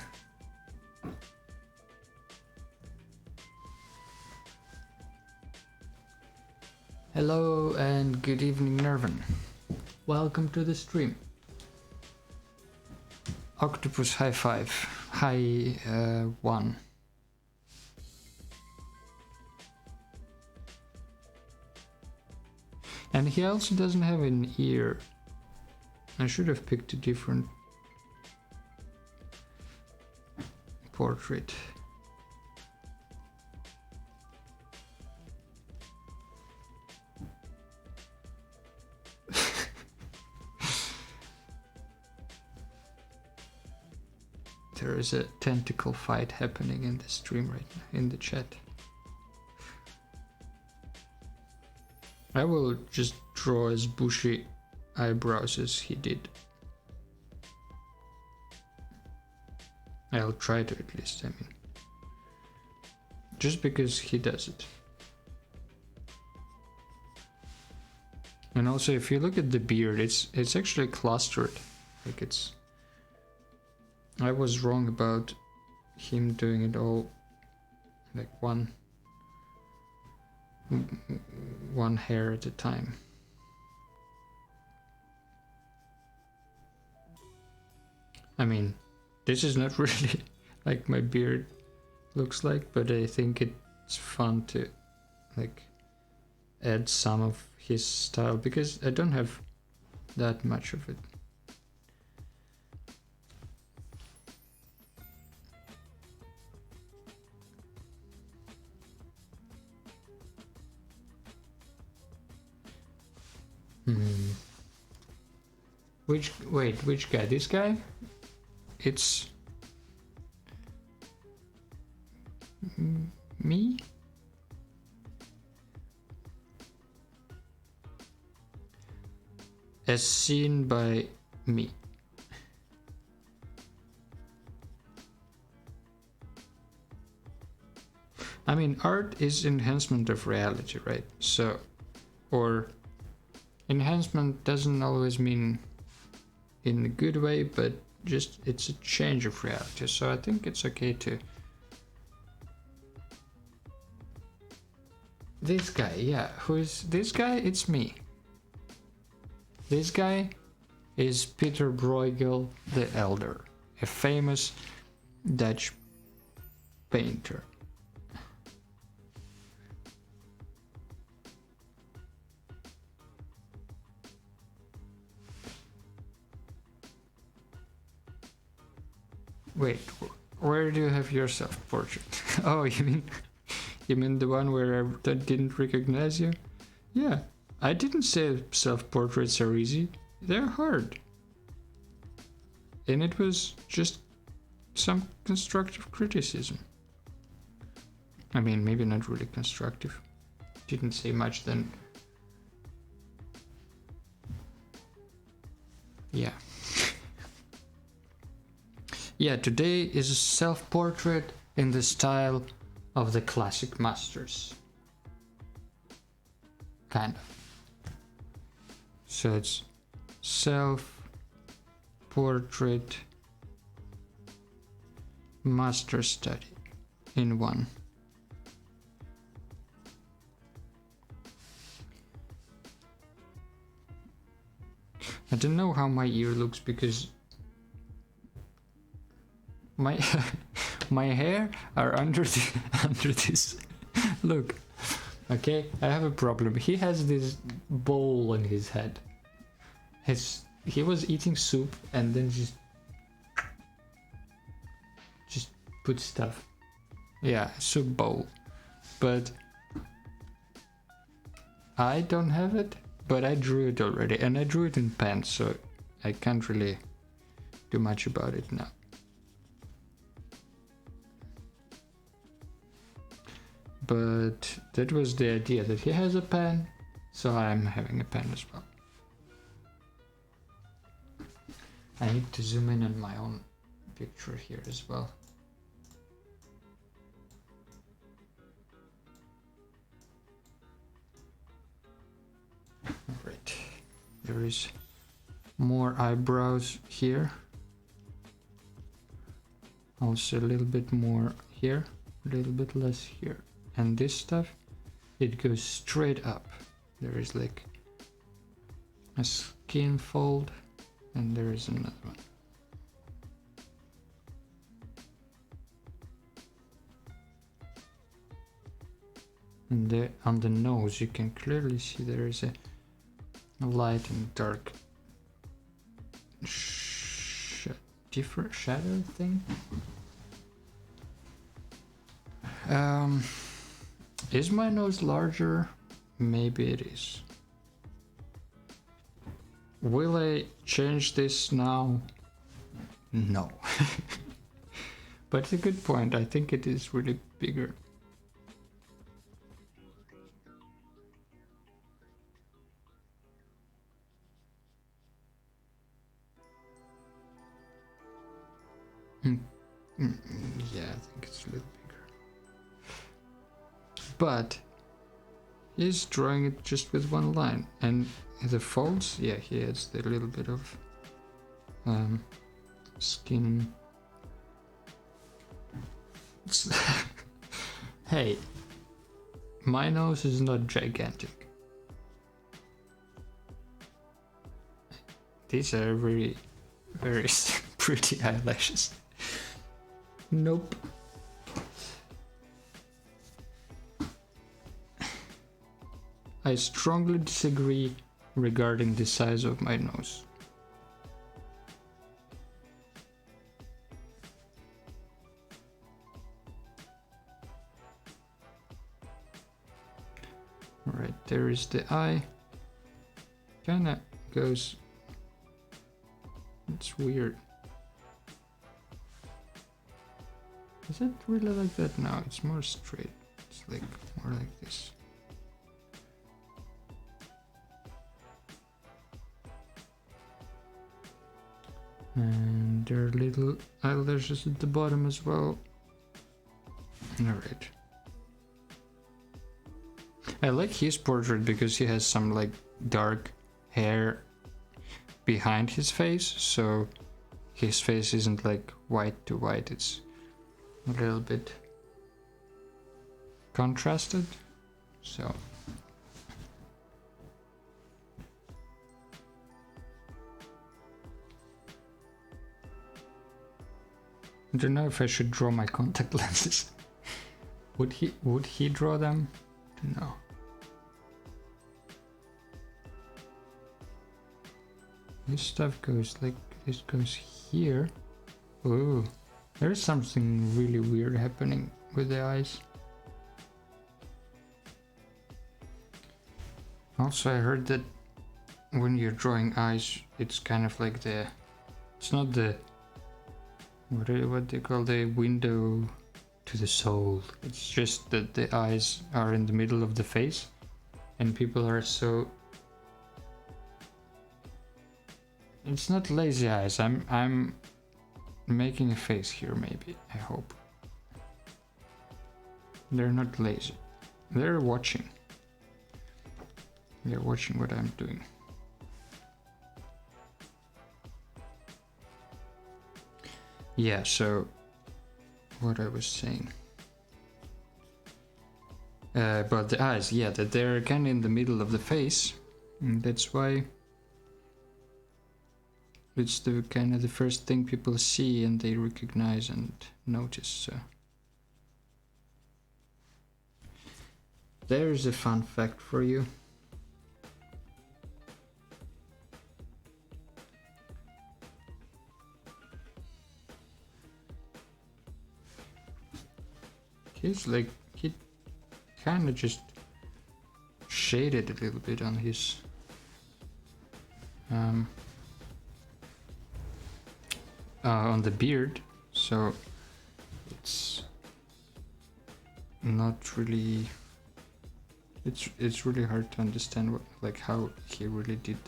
Hello and good evening, Nervin. Welcome to the stream. Octopus high five. High 1. And he also doesn't have an ear. I should have picked a different portrait. There is a tentacle fight happening in the stream right now, in the chat. I will just draw as bushy eyebrows as he did. I'll try to at least, I mean. Just because he does it. And also if you look at the beard, it's actually clustered. Like it's... I was wrong about him doing it all like one hair at a time. I mean, this is not really like my beard looks like, but I think it's fun to like add some of his style because I don't have that much of it. Which guy? This guy? It's me? As seen by me. I mean, art is enhancement of reality, right? So, or enhancement doesn't always mean in a good way, but just it's a change of reality. So I think it's okay to... This guy, yeah. Who is this guy? It's me. This guy is Peter Bruegel the Elder, a famous Dutch painter. Wait, where do you have your self-portrait? Oh, you mean the one where I didn't recognize you? Yeah, I didn't say self-portraits are easy. They're hard. And it was just some constructive criticism. I mean, maybe not really constructive. Didn't say much then. Yeah. Yeah, today is a self-portrait in the style of the classic masters. Kind of. So it's self-portrait master study in one. I don't know how my ear looks because my my hair are under this. Look, okay, I have a problem. He has this bowl on his head. He was eating soup and then just put stuff. Yeah, soup bowl. But I don't have it. But I drew it already, and I drew it in pen, so I can't really do much about it now. But that was the idea, that he has a pen, so I'm having a pen as well. I need to zoom in on my own picture here as well. Right, there is more eyebrows here, also a little bit more here, a little bit less here, and this stuff, it goes straight up. There is like a skin fold, and there is another one. And there on the nose you can clearly see there is a light and dark different shadow thing. Is my nose larger? Maybe it is. Will I change this now? No. But it's a good point. I think it is really bigger. Yeah, I think it's a little bigger. But he's drawing it just with one line, and the folds, yeah, he adds a little bit of skin. Hey, my nose is not gigantic. These are very, very pretty eyelashes. Nope. I strongly disagree regarding the size of my nose. Alright, there is the eye. Kinda goes... It's weird. Is it really like that? No, it's more straight. It's like more like this. And there are little eyelashes at the bottom as well. Alright. I like his portrait because he has some like dark hair behind his face, so his face isn't like white to white, it's a little bit contrasted, so I don't know if I should draw my contact lenses. Would he draw them? No. This stuff goes like this, goes here. Ooh, there's something really weird happening with the eyes. Also, I heard that when you're drawing eyes, it's kind of like it's not the, what they call the window to the soul. It's just that the eyes are in the middle of the face, and people are so it's not lazy eyes. I'm making a face here, maybe. I hope. They're not lazy. They're watching. They're watching what I'm doing. Yeah, so what I was saying. But the eyes, yeah, that they're kind of in the middle of the face. And that's why it's the kind of the first thing people see and they recognize and notice. So there's a fun fact for you. He's like, he kind of just shaded a little bit on his on the beard, so it's not really, it's really hard to understand what, like how he really did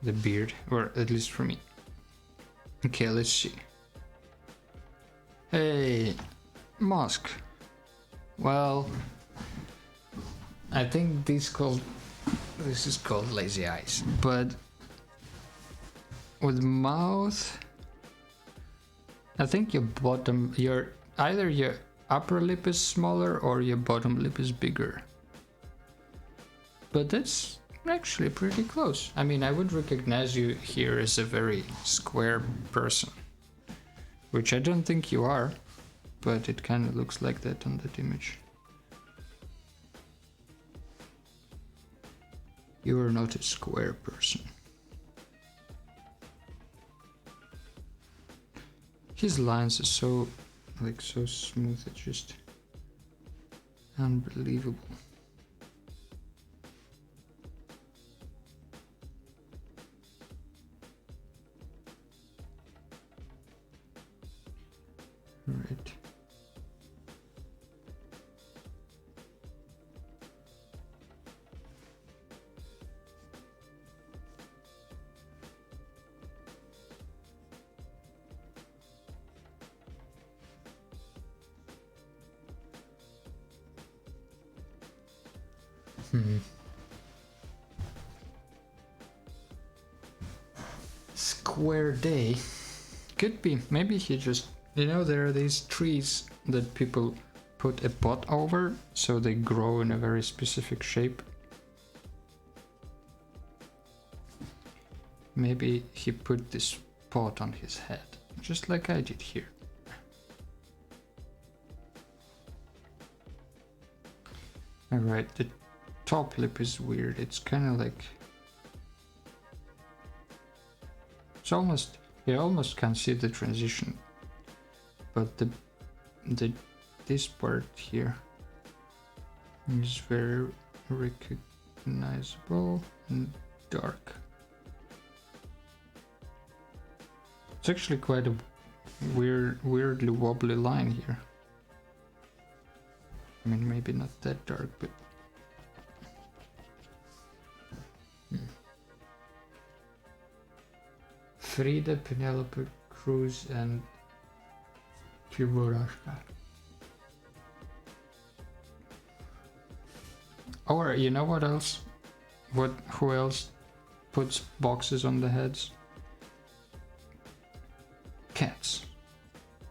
the beard, or at least for me. Okay, let's see. Hey, Musk. Well, I think this is called lazy eyes, but with mouth, I think either your upper lip is smaller or your bottom lip is bigger. But that's actually pretty close. I mean, I would recognize you here as a very square person, which I don't think you are, but it kind of looks like that on that image. You are not a square person. His lines are so smooth, it's just unbelievable. Right. Square day. Could be. Maybe he just, there are these trees that people put a pot over so they grow in a very specific shape. Maybe he put this pot on his head, just like I did here. Alright, the top lip is weird. It's kind of like, you almost can't see the transition, but this part here is very recognizable and dark. It's actually quite a weirdly wobbly line here. I mean, maybe not that dark, but Frida, Penelope Cruz, and Chiborashka. Or you know what else? Who else puts boxes on the heads? Cats.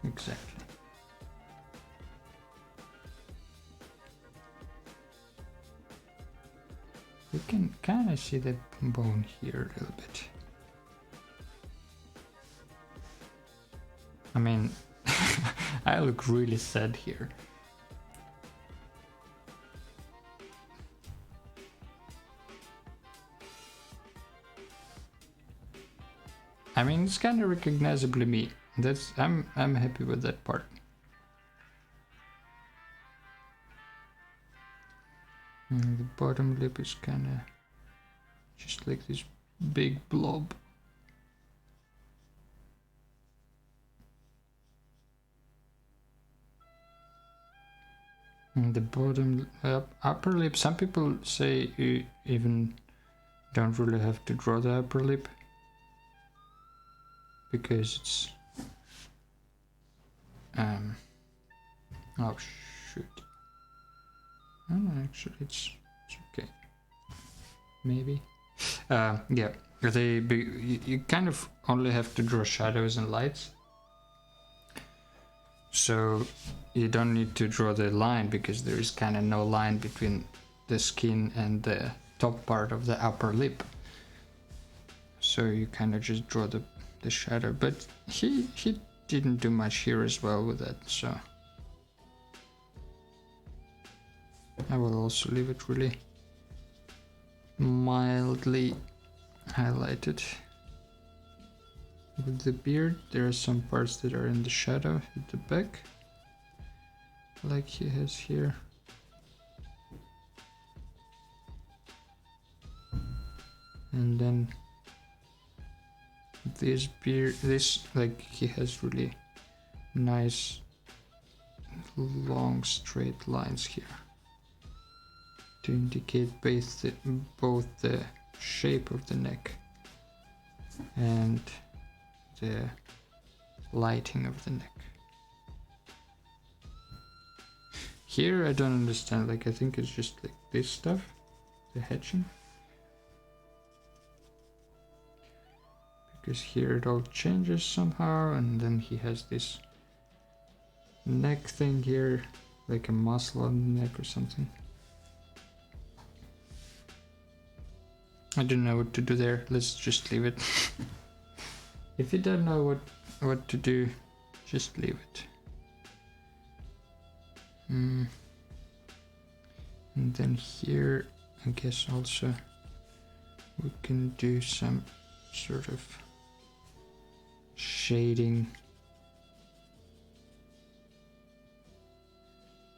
Exactly. You can kind of see that bone here a little bit. I mean, I look really sad here. I mean, it's kind of recognizably me. I'm happy with that part. And the bottom lip is kind of just like this big blob. And the bottom upper lip, some people say you even don't really have to draw the upper lip. because it's oh shoot. Oh, actually it's okay. Maybe. Yeah, you kind of only have to draw shadows and lights. So you don't need to draw the line because there is kind of no line between the skin and the top part of the upper lip. So you kind of just draw the shadow, but he didn't do much here as well with that, so I will also leave it really mildly highlighted. With the beard, there are some parts that are in the shadow at the back, like he has here. And then this beard, like he has really nice long straight lines here to indicate both the shape of the neck and the lighting of the neck. Here I don't understand, like I think it's just like this stuff, the hatching. Because here it all changes somehow, and then he has this neck thing here, like a muscle on the neck or something. I don't know what to do there, let's just leave it. If you don't know what to do, just leave it. And then here, I guess also we can do some sort of shading.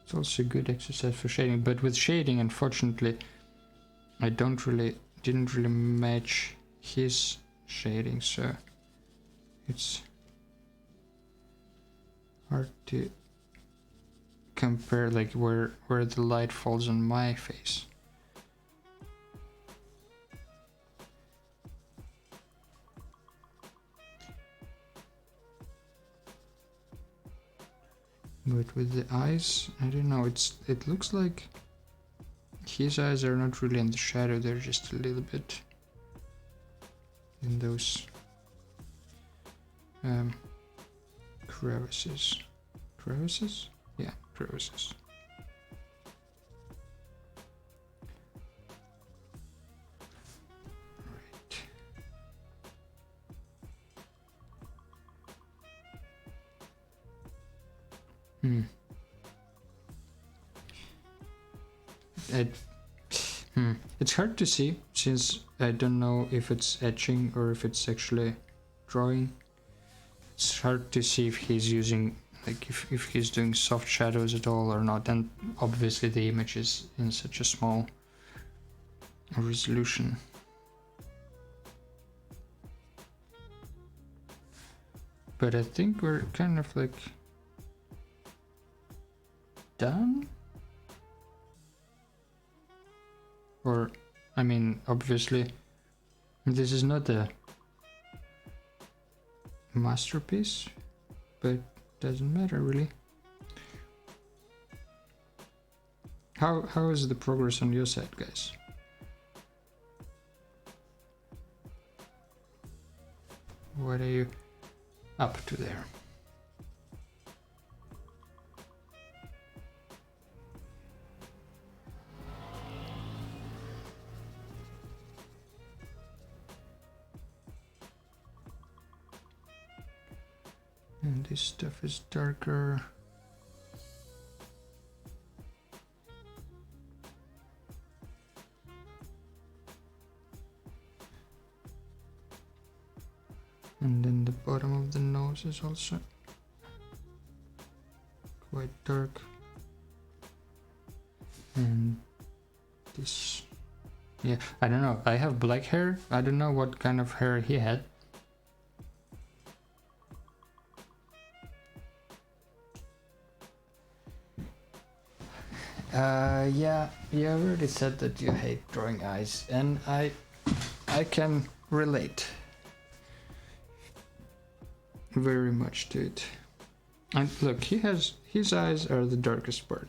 It's also a good exercise for shading, but with shading, unfortunately, I didn't really match his shading, so it's hard to compare like where the light falls on my face. But with the eyes, I don't know, it looks like his eyes are not really in the shadow, they're just a little bit in those crevices. Crevices? Yeah, crevices. Right. It's hard to see since I don't know if it's etching or if it's actually drawing. It's hard to see if he's using, like if he's doing soft shadows at all or not, and obviously the image is in such a small resolution. But I think we're kind of like done? Or, I mean, obviously, this is not a masterpiece, but doesn't matter really. How is the progress on your side, guys? What are you up to there? And this stuff is darker. And then the bottom of the nose is also quite dark. And this, yeah, I don't know. I have black hair. I don't know what kind of hair he had. Yeah, you already said that you hate drawing eyes, and I can relate. very much to it. And look, his eyes are the darkest part.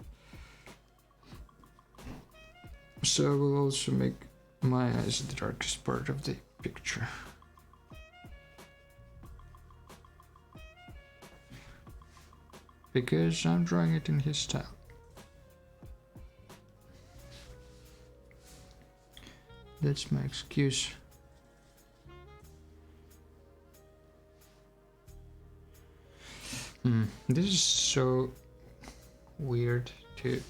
So I will also make my eyes the darkest part of the picture. Because I'm drawing it in his style. That's my excuse. This is so weird to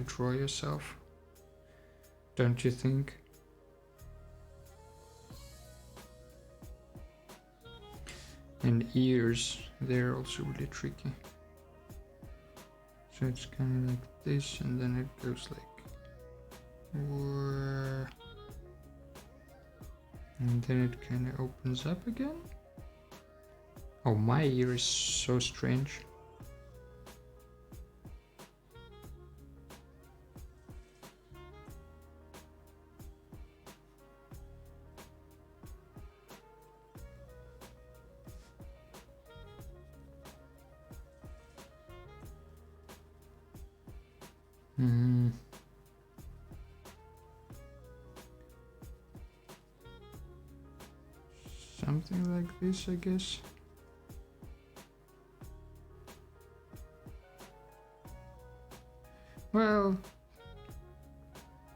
draw yourself, don't you think? And ears, they're also really tricky. So it's kind of like this, and then it goes like, and then it kind of opens up again. Oh, my ear is so strange. Something like this, I guess. Well,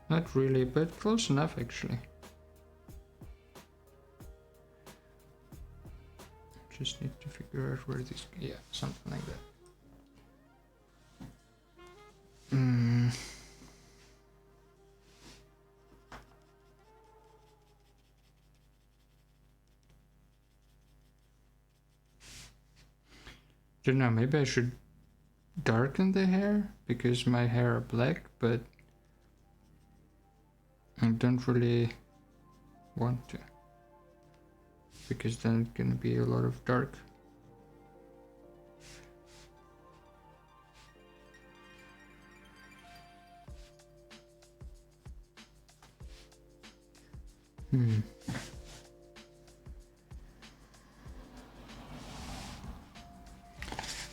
not really, but close enough actually. Just need to figure out where this, yeah, something like that. Don't know, maybe I should darken the hair because my hair are black, but I don't really want to, because then it's gonna be a lot of dark.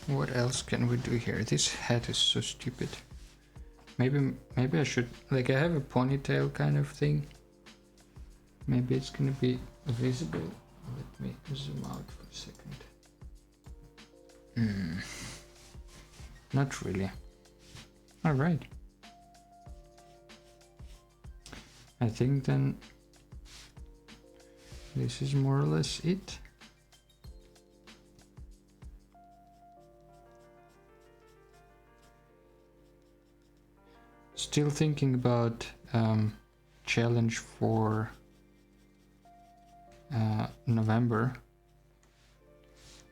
What else can we do here? This hat is so stupid. Maybe I should, like, I have a ponytail kind of thing. Maybe it's gonna be visible. Let me zoom out for a second. Not really. All right. I think then this is more or less it. Still thinking about challenge for November.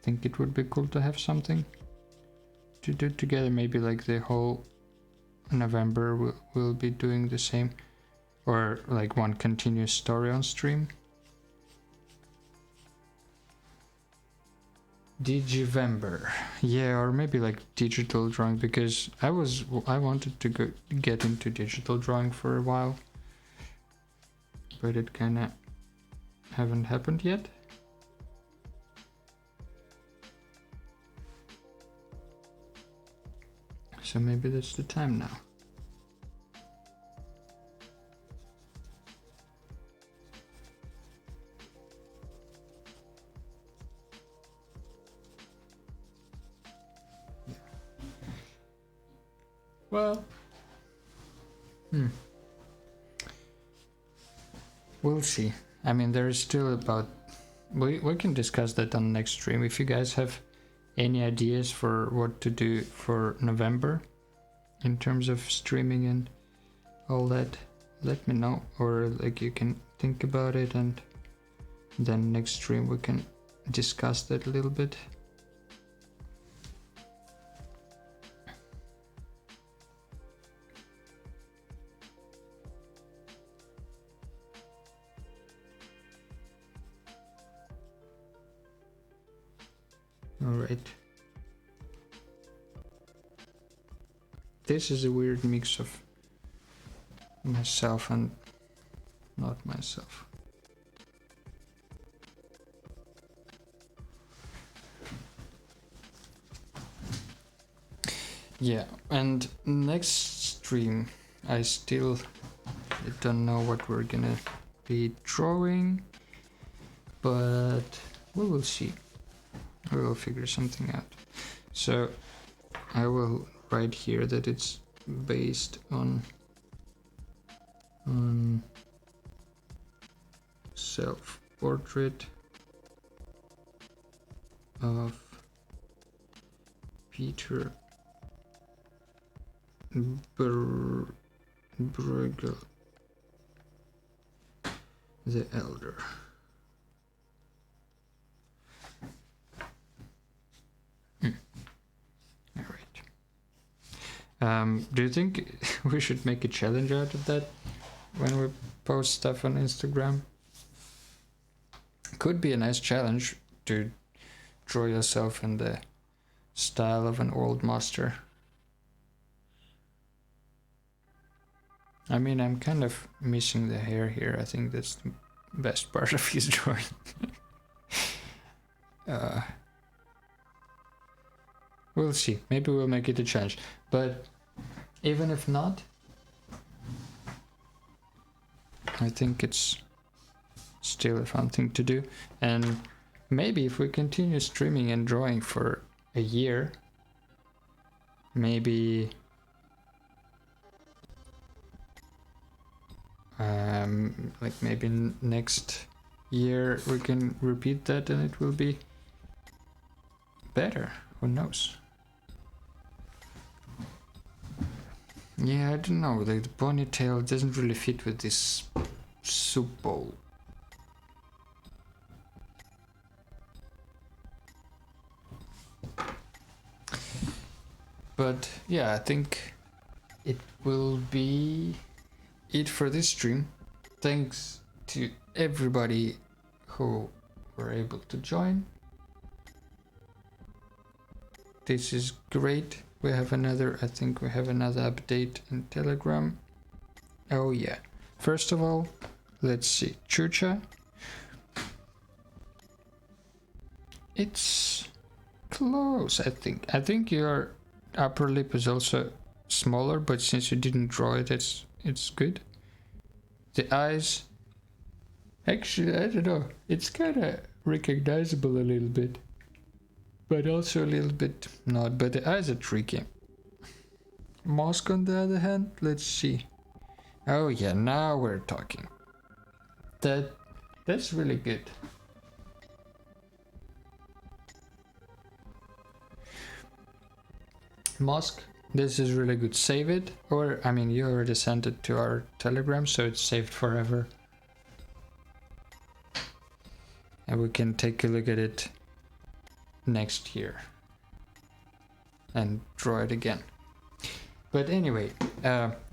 Think it would be cool to have something to do together. Maybe like the whole November we'll be doing the same, or like one continuous story on stream. Digivember, yeah, or maybe like digital drawing, because I wanted to get into digital drawing for a while, but it kind of haven't happened yet. So maybe that's the time now. Well, we'll see. I mean, there is still about, we can discuss that on next stream. If you guys have any ideas for what to do for November in terms of streaming and all that, let me know, or like you can think about it, and then next stream we can discuss that a little bit. All right. This is a weird mix of myself and not myself. Yeah, and next stream I still don't know what we're gonna be drawing, but we will see. We will figure something out. So I will write here that it's based on self-portrait of Peter Bruegel the Elder. All right. Do you think we should make a challenge out of that when we post stuff on Instagram? Could be a nice challenge to draw yourself in the style of an old master. I mean, I'm kind of missing the hair here. I think that's the best part of his drawing. We'll see. Maybe we'll make it a challenge. But even if not, I think it's still a fun thing to do. And maybe if we continue streaming and drawing for a year, maybe like maybe next year we can repeat that and it will be better. Who knows? Yeah, I don't know, like the ponytail doesn't really fit with this soup bowl. But yeah, I think it will be it for this stream. Thanks to everybody who were able to join. This is great. We have another, I think we have another update in Telegram. Oh yeah. First of all, let's see. Chucha. It's close, I think. I think your upper lip is also smaller, but since you didn't draw it, it's good. The eyes, actually, I don't know, it's kind of recognizable a little bit, but also a little bit not, but the eyes are tricky. Mask on the other hand, let's see. Oh yeah, now we're talking. That's really good. Mask, this is really good. Save it, or I mean, you already sent it to our Telegram, so it's saved forever. And we can take a look at it next year and draw it again. But anyway,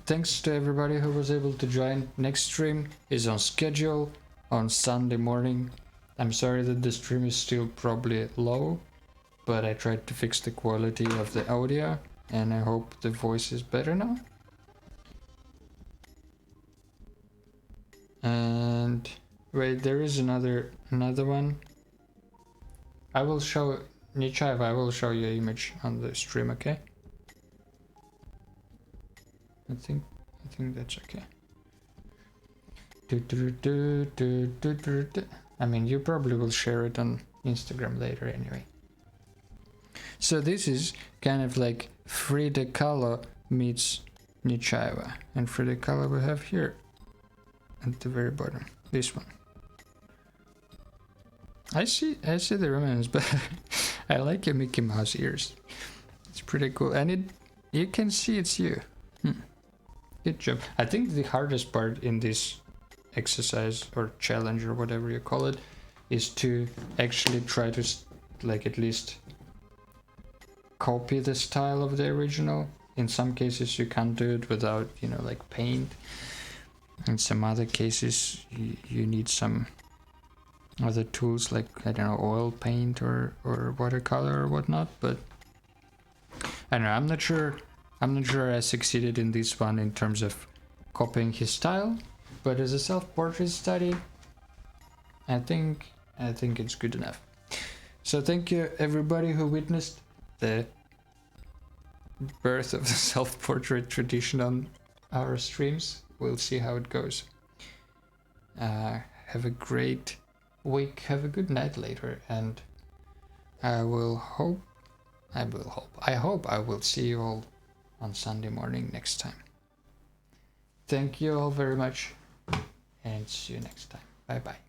thanks to everybody who was able to join. Next stream is on schedule on Sunday morning. I'm sorry that the stream is still probably low, but I tried to fix the quality of the audio and I hope the voice is better now. And wait, there is another one. I will show Nichaev, I will show you an image on the stream, okay? I think that's okay. I mean, you probably will share it on Instagram later anyway. So this is kind of like Frida Kahlo meets Nichaeva, and Frida Kahlo we have here at the very bottom. This one. I see the romance, but I like your Mickey Mouse ears. It's pretty cool, and you can see it's you. Good job. I think the hardest part in this exercise or challenge or whatever you call it is to actually try to like at least copy the style of the original. In some cases you can't do it without, you know, like paint. In some other cases you need some other tools like, I don't know, oil paint or watercolor or whatnot, but I don't know, I'm not sure I succeeded in this one in terms of copying his style, but as a self-portrait study, I think it's good enough. So thank you everybody who witnessed the birth of the self-portrait tradition on our streams. We'll see how it goes. Have a great week, have a good night later, and I hope I will see you all on Sunday morning next time. Thank you all very much, and see you next time. Bye bye.